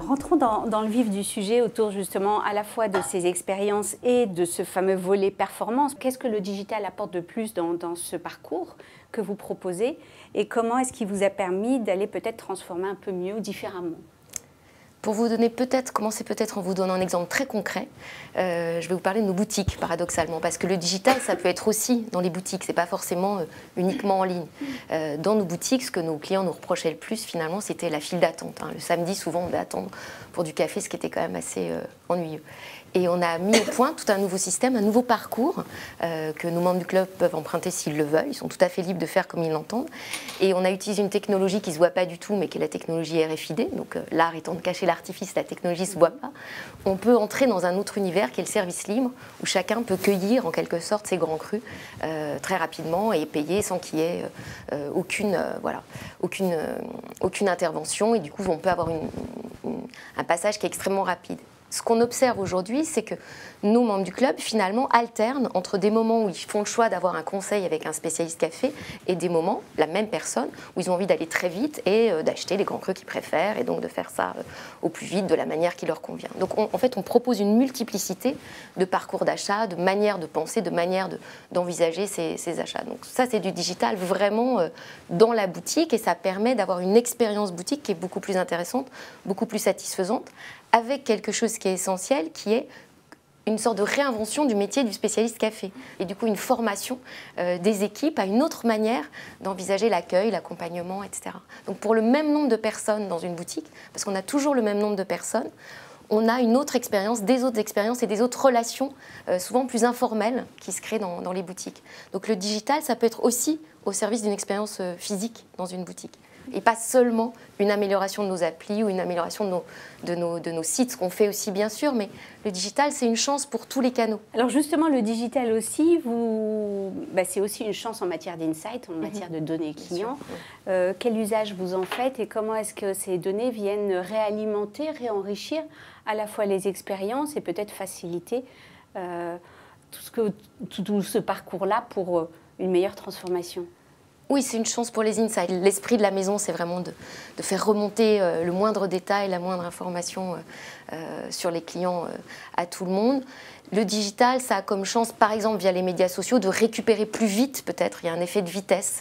rentrons dans le vif du sujet autour justement à la fois de ces expériences et de ce fameux volet performance. Qu'est-ce que le digital apporte de plus dans ce parcours que vous proposez et comment est-ce qu'il vous a permis d'aller peut-être transformer un peu mieux ou différemment? Pour vous donner commencer peut-être en vous donnant un exemple très concret, je vais vous parler de nos boutiques, paradoxalement, parce que le digital, ça peut être aussi dans les boutiques, c'est pas forcément uniquement en ligne. Dans nos boutiques, ce que nos clients nous reprochaient le plus, finalement, c'était la file d'attente. Le samedi, souvent, on devait attendre pour du café, ce qui était quand même assez ennuyeux. Et on a mis au point tout un nouveau système, un nouveau parcours que nos membres du club peuvent emprunter s'ils le veulent. Ils sont tout à fait libres de faire comme ils l'entendent. Et on a utilisé une technologie qui ne se voit pas du tout, mais qui est la technologie RFID. Donc l'art étant de cacher l'artifice, la technologie ne se voit pas. On peut entrer dans un autre univers qui est le service libre, où chacun peut cueillir en quelque sorte ses grands crus très rapidement et payer sans qu'il y ait aucune intervention. Et du coup, on peut avoir un passage qui est extrêmement rapide. Ce qu'on observe aujourd'hui, c'est que nos membres du club, finalement, alternent entre des moments où ils font le choix d'avoir un conseil avec un spécialiste café et des moments, la même personne, où ils ont envie d'aller très vite et d'acheter les grands crus qu'ils préfèrent et donc de faire ça au plus vite, de la manière qui leur convient. Donc, en fait, on propose une multiplicité de parcours d'achat, de manières de penser, de manières d'envisager ces achats. Donc ça, c'est du digital vraiment dans la boutique et ça permet d'avoir une expérience boutique qui est beaucoup plus intéressante, beaucoup plus satisfaisante, avec quelque chose qui est essentiel, qui est une sorte de réinvention du métier du spécialiste café. Et du coup, une formation des équipes à une autre manière d'envisager l'accueil, l'accompagnement, etc. Donc pour le même nombre de personnes dans une boutique, parce qu'on a toujours le même nombre de personnes, on a une autre expérience, des autres expériences et des autres relations, souvent plus informelles, qui se créent dans les boutiques. Donc le digital, ça peut être aussi au service d'une expérience physique dans une boutique. Et pas seulement une amélioration de nos applis ou une amélioration de nos sites, ce qu'on fait aussi bien sûr, mais le digital, c'est une chance pour tous les canaux. Alors justement, le digital aussi, c'est aussi une chance en matière d'insight, en matière de données clients. Quel usage vous en faites et comment est-ce que ces données viennent réalimenter, réenrichir à la fois les expériences et peut-être faciliter tout ce parcours-là pour une meilleure transformation? Oui, c'est une chance pour les insights. L'esprit de la maison, c'est vraiment de faire remonter le moindre détail, la moindre information sur les clients à tout le monde. Le digital, ça a comme chance, par exemple, via les médias sociaux, de récupérer plus vite, peut-être, il y a un effet de vitesse,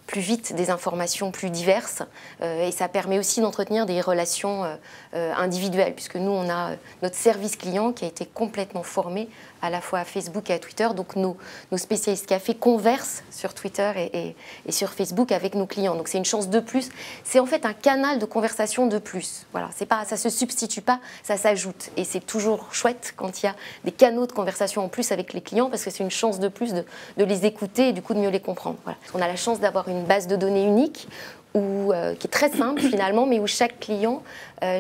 plus vite des informations plus diverses. Et ça permet aussi d'entretenir des relations individuelles, puisque nous, on a notre service client qui a été complètement formé à la fois à Facebook et à Twitter. Donc nos spécialistes café conversent sur Twitter et sur Facebook avec nos clients. Donc c'est une chance de plus. C'est en fait un canal de conversation de plus. Voilà, ça ne se substitue pas, ça s'ajoute. Et c'est toujours chouette quand il y a des canaux de conversation en plus avec les clients parce que c'est une chance de plus de les écouter et du coup de mieux les comprendre. Voilà. On a la chance d'avoir une base de données unique qui est très simple finalement, mais où chaque client,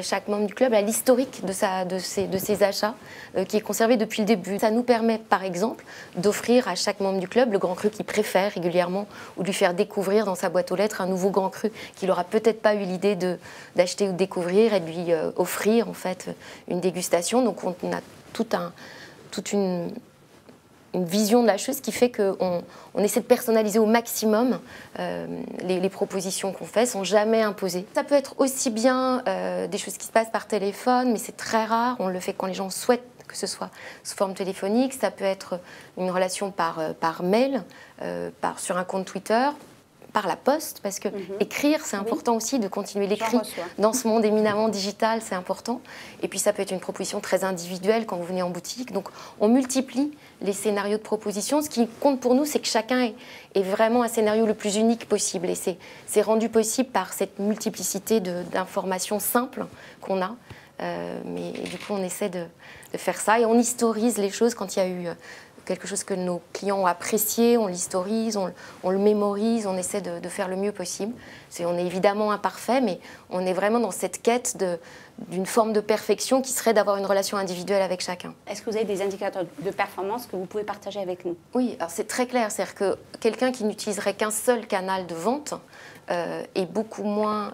chaque membre du club a l'historique de ses achats qui est conservé depuis le début. Ça nous permet par exemple d'offrir à chaque membre du club le grand cru qu'il préfère régulièrement ou de lui faire découvrir dans sa boîte aux lettres un nouveau grand cru qu'il n'aura peut-être pas eu l'idée d'acheter ou de découvrir et de lui offrir en fait une dégustation. Donc on a toute une vision de la chose qui fait qu'on essaie de personnaliser au maximum les propositions qu'on fait sans jamais imposer. Ça peut être aussi bien des choses qui se passent par téléphone, mais c'est très rare. On le fait quand les gens souhaitent que ce soit sous forme téléphonique. Ça peut être une relation par mail, sur un compte Twitter, par la poste, parce que écrire, c'est important aussi de continuer l'écrit. Dans ce monde éminemment digital, c'est important. Et puis ça peut être une proposition très individuelle quand vous venez en boutique. Donc on multiplie les scénarios de proposition. Ce qui compte pour nous, c'est que chacun ait vraiment un scénario le plus unique possible. Et c'est rendu possible par cette multiplicité d'informations simples qu'on a. Mais du coup, on essaie de faire ça et on historise les choses quand il y a eu quelque chose que nos clients ont apprécié, on l'historise, on le mémorise, on essaie de faire le mieux possible. On est évidemment imparfait, mais on est vraiment dans cette quête d'une forme de perfection qui serait d'avoir une relation individuelle avec chacun. Est-ce que vous avez des indicateurs de performance que vous pouvez partager avec nous? Oui, alors c'est très clair, c'est-à-dire que quelqu'un qui n'utiliserait qu'un seul canal de vente est beaucoup moins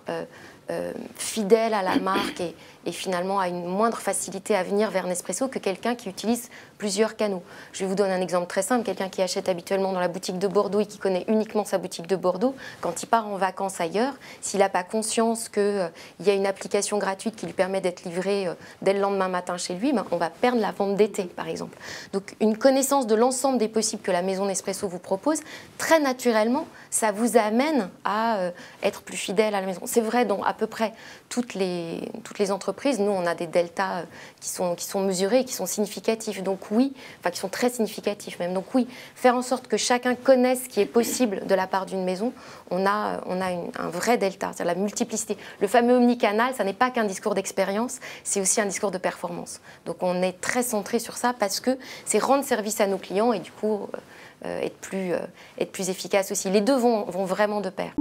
fidèle à la marque et finalement a une moindre facilité à venir vers Nespresso que quelqu'un qui utilise plusieurs canaux. Je vais vous donner un exemple très simple. Quelqu'un qui achète habituellement dans la boutique de Bordeaux et qui connaît uniquement sa boutique de Bordeaux, quand il part en vacances ailleurs, s'il n'a pas conscience qu'il y a une application gratuite qui lui permet d'être livré dès le lendemain matin chez lui, on va perdre la vente d'été, par exemple. Donc une connaissance de l'ensemble des possibles que la maison Nespresso vous propose, très naturellement, ça vous amène à être plus fidèle à la maison. C'est vrai dans à peu près toutes les entreprises. Nous, on a des deltas qui sont mesurés et qui sont significatifs. Donc oui, enfin qui sont très significatifs même. Donc oui, faire en sorte que chacun connaisse ce qui est possible de la part d'une maison, on a un vrai delta, c'est-à-dire la multiplicité. Le fameux omnicanal, ça n'est pas qu'un discours d'expérience, c'est aussi un discours de performance. Donc on est très centré sur ça parce que c'est rendre service à nos clients et du coup être plus efficace aussi. Les deux vont vraiment de pair.